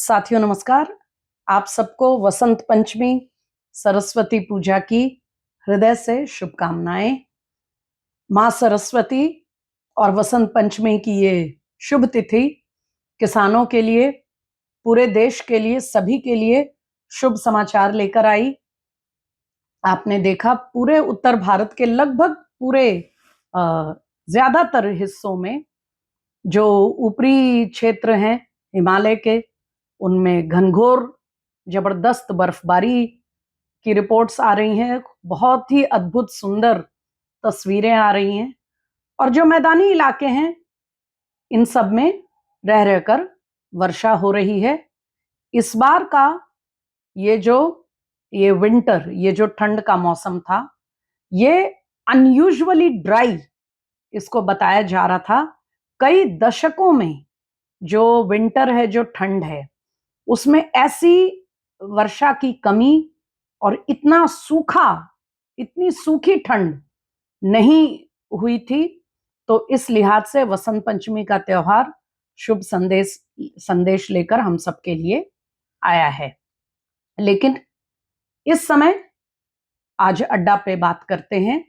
साथियों नमस्कार। आप सबको वसंत पंचमी सरस्वती पूजा की हृदय से शुभकामनाएं। माँ सरस्वती और वसंत पंचमी की ये शुभ तिथि किसानों के लिए, पूरे देश के लिए, सभी के लिए शुभ समाचार लेकर आई। आपने देखा पूरे उत्तर भारत के लगभग पूरे ज्यादातर हिस्सों में जो ऊपरी क्षेत्र हैं हिमालय के, उनमें घनघोर जबरदस्त बर्फबारी की रिपोर्ट्स आ रही हैं। बहुत ही अद्भुत सुंदर तस्वीरें आ रही हैं। और जो मैदानी इलाके हैं इन सब में रह रहकर वर्षा हो रही है। इस बार का ये विंटर, ये जो ठंड का मौसम था, ये अनयूजुअली ड्राई इसको बताया जा रहा था। कई दशकों में जो विंटर है, जो ठंड है, उसमें ऐसी वर्षा की कमी और इतना सूखा, इतनी सूखी ठंड नहीं हुई थी। तो इस लिहाज से वसंत पंचमी का त्योहार शुभ संदेश लेकर हम सबके लिए आया है। लेकिन इस समय आज अड्डा पे बात करते हैं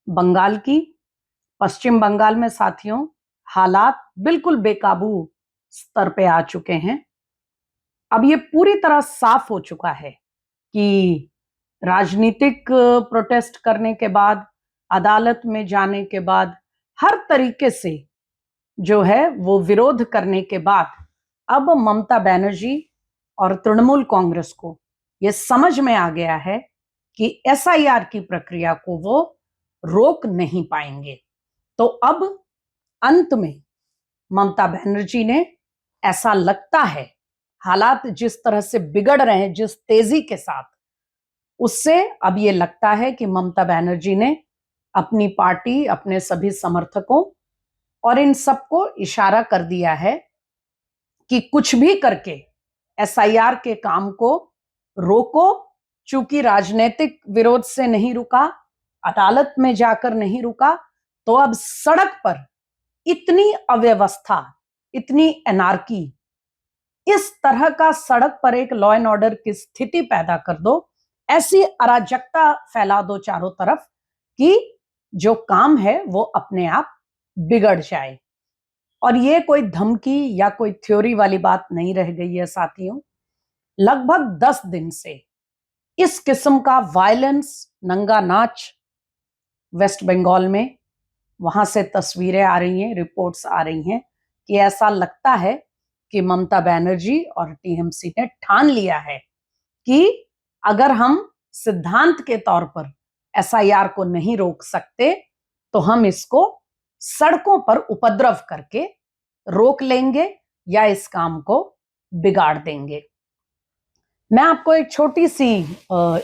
बंगाल की। पश्चिम बंगाल में साथियों हालात बिल्कुल बेकाबू स्तर पे आ चुके हैं। अब ये पूरी तरह साफ हो चुका है कि राजनीतिक प्रोटेस्ट करने के बाद, अदालत में जाने के बाद, हर तरीके से जो है वो विरोध करने के बाद अब ममता बनर्जी और तृणमूल कांग्रेस को ये समझ में आ गया है कि एसआईआर की प्रक्रिया को वो रोक नहीं पाएंगे। तो अब अंत में ममता बनर्जी ने, ऐसा लगता है, हालात जिस तरह से बिगड़ रहे हैं, जिस तेजी के साथ, उससे अब ये लगता है कि ममता बनर्जी ने अपनी पार्टी, अपने सभी समर्थकों और इन सबको इशारा कर दिया है कि कुछ भी करके एसआईआर के काम को रोको। चूंकि राजनीतिक विरोध से नहीं रुका, अदालत में जाकर नहीं रुका, तो अब सड़क पर इतनी अव्यवस्था, इतनी एनार्की, इस तरह का सड़क पर एक लॉ एंड ऑर्डर की स्थिति पैदा कर दो, ऐसी अराजकता फैला दो चारों तरफ कि जो काम है वो अपने आप बिगड़ जाए। और ये कोई धमकी या कोई थ्योरी वाली बात नहीं रह गई है साथियों। लगभग 10 दिन से इस किस्म का वायलेंस, नंगा नाच वेस्ट बंगाल में, वहां से तस्वीरें आ रही हैं, रिपोर्ट्स आ रही हैं कि ऐसा लगता है कि ममता बनर्जी और टीएमसी ने ठान लिया है कि अगर हम सिद्धांत के तौर पर एसआईआर को नहीं रोक सकते तो हम इसको सड़कों पर उपद्रव करके रोक लेंगे या इस काम को बिगाड़ देंगे। मैं आपको एक छोटी सी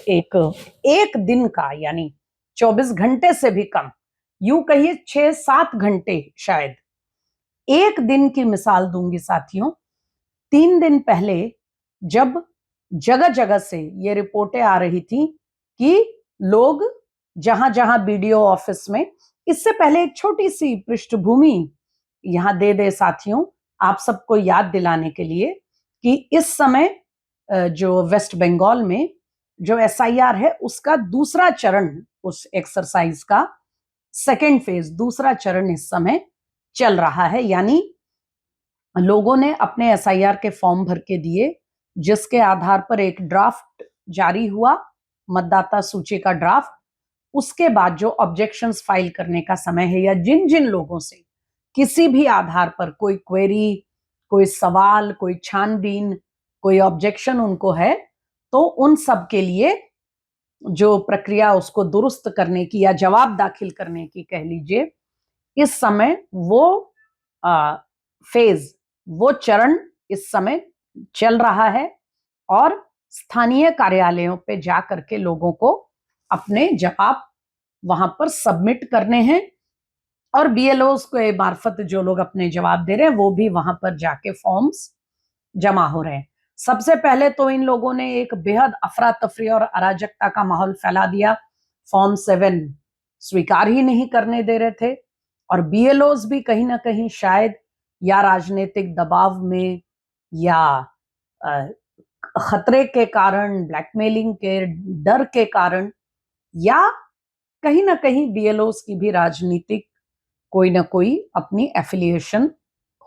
एक दिन का, यानी 24 घंटे से भी कम, यूं कहिए 6-7 घंटे शायद, एक दिन की मिसाल दूंगी साथियों। 3 दिन पहले जब जगह जगह से ये रिपोर्टें आ रही थी कि लोग जहां जहां बीडीओ ऑफिस में, इससे पहले एक छोटी सी पृष्ठभूमि यहां दे दे साथियों, आप सबको याद दिलाने के लिए कि इस समय जो वेस्ट बंगाल में जो एसआईआर है उसका दूसरा चरण, उस एक्सरसाइज का सेकेंड फेज, दूसरा चरण इस समय चल रहा है। यानी लोगों ने अपने एसआईआर के फॉर्म भर के दिए, जिसके आधार पर एक ड्राफ्ट जारी हुआ, मतदाता सूची का ड्राफ्ट। उसके बाद जो ऑब्जेक्शंस फाइल करने का समय है, या जिन जिन लोगों से किसी भी आधार पर कोई क्वेरी, कोई सवाल, कोई छानबीन, कोई ऑब्जेक्शन उनको है, तो उन सब के लिए जो प्रक्रिया उसको दुरुस्त करने की या जवाब दाखिल करने की कह लीजिए, इस समय वो फेज, वो चरण इस समय चल रहा है। और स्थानीय कार्यालयों पे जा करके लोगों को अपने जवाब वहां पर सबमिट करने हैं, और बीएलओस के मार्फत जो लोग अपने जवाब दे रहे हैं वो भी वहां पर जाके फॉर्म्स जमा हो रहे हैं। सबसे पहले तो इन लोगों ने एक बेहद अफरा तफरी और अराजकता का माहौल फैला दिया। फॉर्म 7 स्वीकार ही नहीं करने दे रहे थे, और बीएलओस भी कहीं ना कहीं शायद या राजनीतिक दबाव में या खतरे के कारण, ब्लैकमेलिंग के डर के कारण, या कहीं ना कहीं बीएलओस की भी राजनीतिक कोई ना कोई अपनी एफिलिएशन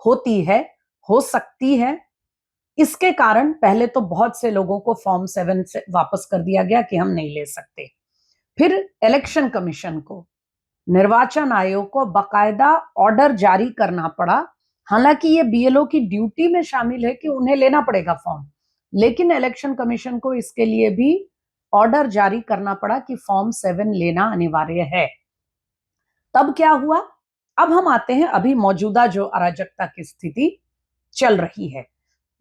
होती है, हो सकती है। इसके कारण पहले तो बहुत से लोगों को फॉर्म 7 से वापस कर दिया गया कि हम नहीं ले सकते। फिर इलेक्शन कमीशन को, निर्वाचन आयोग को बाकायदा ऑर्डर जारी करना पड़ा। हालांकि ये बीएलओ की ड्यूटी में शामिल है कि उन्हें लेना पड़ेगा फॉर्म, लेकिन इलेक्शन कमीशन को इसके लिए भी ऑर्डर जारी करना पड़ा कि फॉर्म 7 लेना अनिवार्य है। तब क्या हुआ? अब हम आते हैं अभी मौजूदा जो अराजकता की स्थिति चल रही है।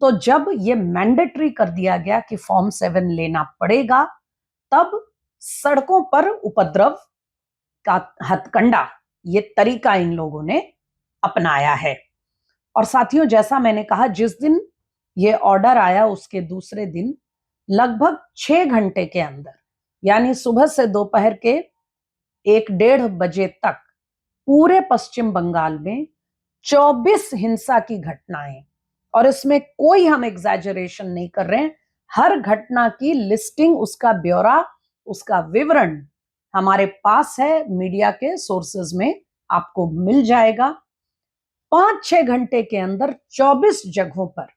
तो जब ये मैंडेटरी कर दिया गया कि फॉर्म 7 लेना पड़ेगा, तब सड़कों पर उपद्रव का हथकंडा, ये तरीका इन लोगों ने अपनाया है। और साथियों, जैसा मैंने कहा, जिस दिन ये ऑर्डर आया उसके दूसरे दिन लगभग 6 घंटे के अंदर, यानी सुबह से दोपहर के 1 बजे तक पूरे पश्चिम बंगाल में 24 हिंसा की घटनाएं, और इसमें कोई हम एग्जैजरेशन नहीं कर रहे हैं, हर घटना की लिस्टिंग, उसका ब्यौरा, उसका विवरण हमारे पास है, मीडिया के सोर्सेज में आपको मिल जाएगा। 5-6 घंटे के अंदर 24 जगहों पर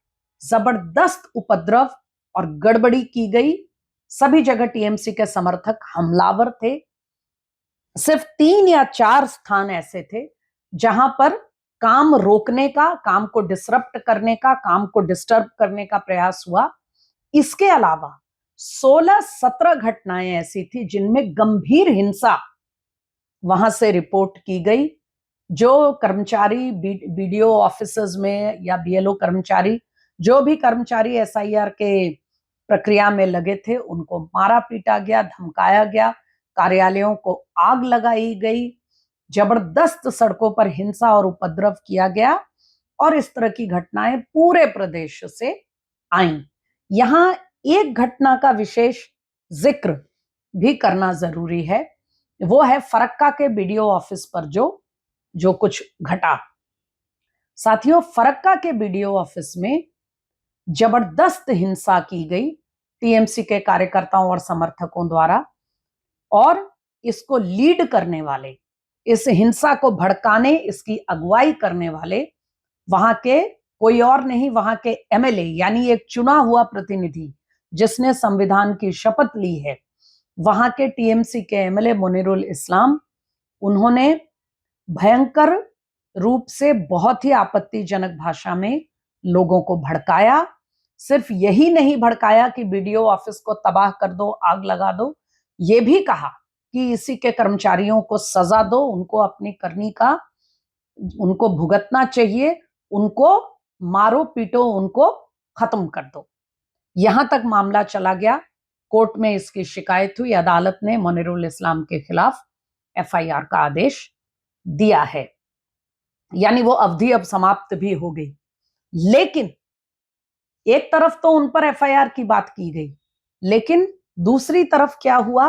जबरदस्त उपद्रव और गड़बड़ी की गई। सभी जगह टीएमसी के समर्थक हमलावर थे। सिर्फ 3 या 4 स्थान ऐसे थे जहां पर काम रोकने का, काम को डिसरप्ट करने का, काम को डिस्टर्ब करने का प्रयास हुआ। इसके अलावा 16-17 घटनाएं ऐसी थी जिनमें गंभीर हिंसा वहां से रिपोर्ट की गई। जो कर्मचारी बीडीओ ऑफिसर्स में या बीएलओ कर्मचारी, जो भी कर्मचारी एसआईआर के प्रक्रिया में लगे थे, उनको मारा पीटा गया, धमकाया गया, कार्यालयों को आग लगाई गई, जबरदस्त सड़कों पर हिंसा और उपद्रव किया गया, और इस तरह की घटनाएं पूरे प्रदेश से आई। यहां एक घटना का विशेष जिक्र भी करना जरूरी है, वो है फरक्का के बीडीओ ऑफिस पर जो कुछ घटा। साथियों, फरक्का के बीडीओ ऑफिस में जबरदस्त हिंसा की गई टीएमसी के कार्यकर्ताओं और समर्थकों द्वारा, और इसको लीड करने वाले, इस हिंसा को भड़काने, इसकी अगुवाई करने वाले वहां के कोई और नहीं, वहां के एमएलए, यानी एक चुना हुआ प्रतिनिधि जिसने संविधान की शपथ ली है, वहां के टीएमसी के एमएलए मुनीरुल इस्लाम। उन्होंने भयंकर रूप से, बहुत ही आपत्तिजनक भाषा में लोगों को भड़काया। सिर्फ यही नहीं भड़काया कि बीडीओ ऑफिस को तबाह कर दो, आग लगा दो, ये भी कहा कि इसी के कर्मचारियों को सजा दो, उनको अपनी करनी का उनको भुगतना चाहिए, उनको मारो पीटो, उनको खत्म कर दो। यहां तक मामला चला गया, कोर्ट में इसकी शिकायत हुई, अदालत ने मुनीरुल इस्लाम के खिलाफ एफआईआर का आदेश दिया है, यानी वो अवधि अब समाप्त भी हो गई। लेकिन एक तरफ तो उन पर एफआईआर की बात की गई, लेकिन दूसरी तरफ क्या हुआ,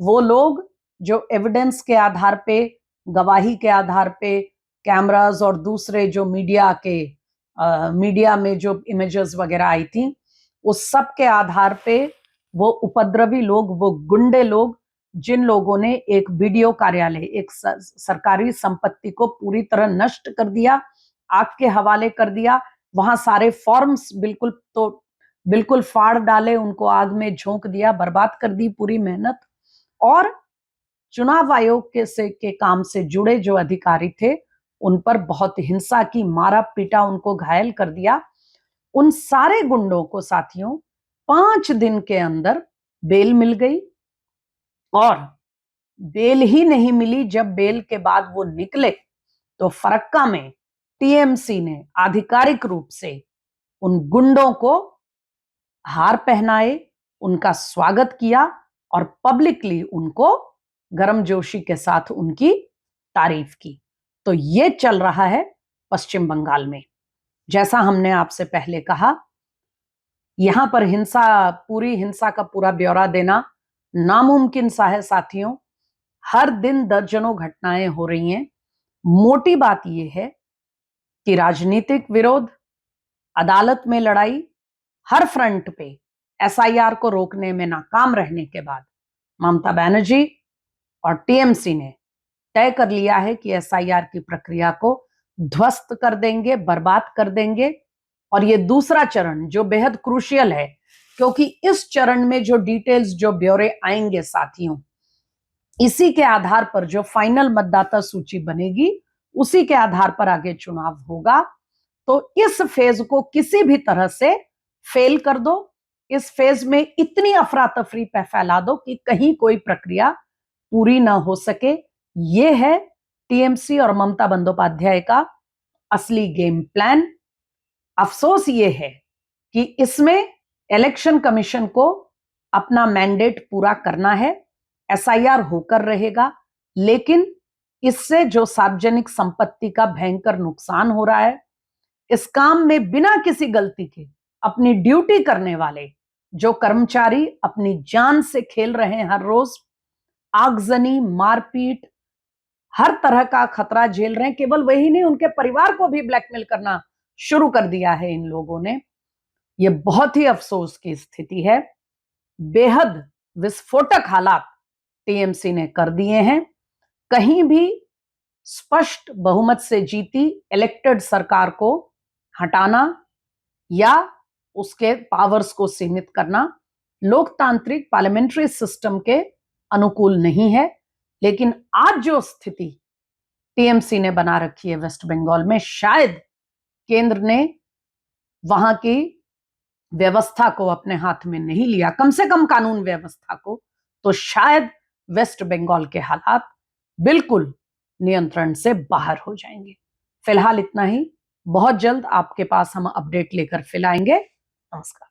वो लोग जो एविडेंस के आधार पे, गवाही के आधार पे, कैमरास और दूसरे जो मीडिया में जो इमेजेस वगैरह आई थी, उस सब के आधार पे वो उपद्रवी लोग, वो गुंडे लोग, जिन लोगों ने एक बीडीओ कार्यालय, एक सरकारी संपत्ति को पूरी तरह नष्ट कर दिया, आग के हवाले कर दिया, वहां सारे फॉर्म्स बिल्कुल फाड़ डाले, उनको आग में झोंक दिया, बर्बाद कर दी पूरी मेहनत, और चुनाव आयोग के काम से जुड़े जो अधिकारी थे उन पर बहुत हिंसा की, मारा पीटा, उनको घायल कर दिया। उन सारे गुंडों को साथियों 5 दिन के अंदर बेल मिल गई, और बेल ही नहीं मिली, जब बेल के बाद वो निकले तो फरक्का में टीएमसी ने आधिकारिक रूप से उन गुंडों को हार पहनाए, उनका स्वागत किया, और पब्लिकली उनको गर्मजोशी के साथ उनकी तारीफ की। तो ये चल रहा है पश्चिम बंगाल में। जैसा हमने आपसे पहले कहा, यहां पर पूरी हिंसा का पूरा ब्यौरा देना नामुमकिन सा है साथियों। हर दिन दर्जनों घटनाएं हो रही हैं। मोटी बात यह है कि राजनीतिक विरोध, अदालत में लड़ाई हर फ्रंट पे एसआईआर को रोकने में नाकाम रहने के बाद ममता बनर्जी और टीएमसी ने तय कर लिया है कि एसआईआर की प्रक्रिया को ध्वस्त कर देंगे, बर्बाद कर देंगे। और ये दूसरा चरण जो बेहद क्रूशियल है, क्योंकि इस चरण में जो डिटेल्स, जो ब्यौरे आएंगे साथियों, इसी के आधार पर जो फाइनल मतदाता सूची बनेगी, उसी के आधार पर आगे चुनाव होगा। तो इस फेज को किसी भी तरह से फेल कर दो, इस फेज में इतनी अफरा तफरी पे फैला दो कि कहीं कोई प्रक्रिया पूरी ना हो सके। ये है टीएमसी और ममता बंदोपाध्याय का असली गेम प्लान। अफसोस ये है कि इसमें इलेक्शन कमीशन को अपना मैंडेट पूरा करना है, एसआईआर होकर रहेगा, लेकिन इससे जो सार्वजनिक संपत्ति का भयंकर नुकसान हो रहा है, इस काम में बिना किसी गलती के अपनी ड्यूटी करने वाले जो कर्मचारी अपनी जान से खेल रहे हैं, हर रोज आगजनी, मारपीट, हर तरह का खतरा झेल रहे हैं, केवल वही नहीं, उनके परिवार को भी ब्लैकमेल करना शुरू कर दिया है इन लोगों ने। ये बहुत ही अफसोस की स्थिति है। बेहद विस्फोटक हालात टीएमसी ने कर दिए हैं। कहीं भी स्पष्ट बहुमत से जीती इलेक्टेड सरकार को हटाना या उसके पावर्स को सीमित करना लोकतांत्रिक पार्लियामेंट्री सिस्टम के अनुकूल नहीं है। लेकिन आज जो स्थिति टीएमसी ने बना रखी है वेस्ट बंगाल में, शायद केंद्र ने वहां की व्यवस्था को अपने हाथ में नहीं लिया, कम से कम कानून व्यवस्था को, तो शायद वेस्ट बंगाल के हालात बिल्कुल नियंत्रण से बाहर हो जाएंगे। फिलहाल इतना ही, बहुत जल्द आपके पास हम अपडेट लेकर फिर आएंगे। नमस्कार।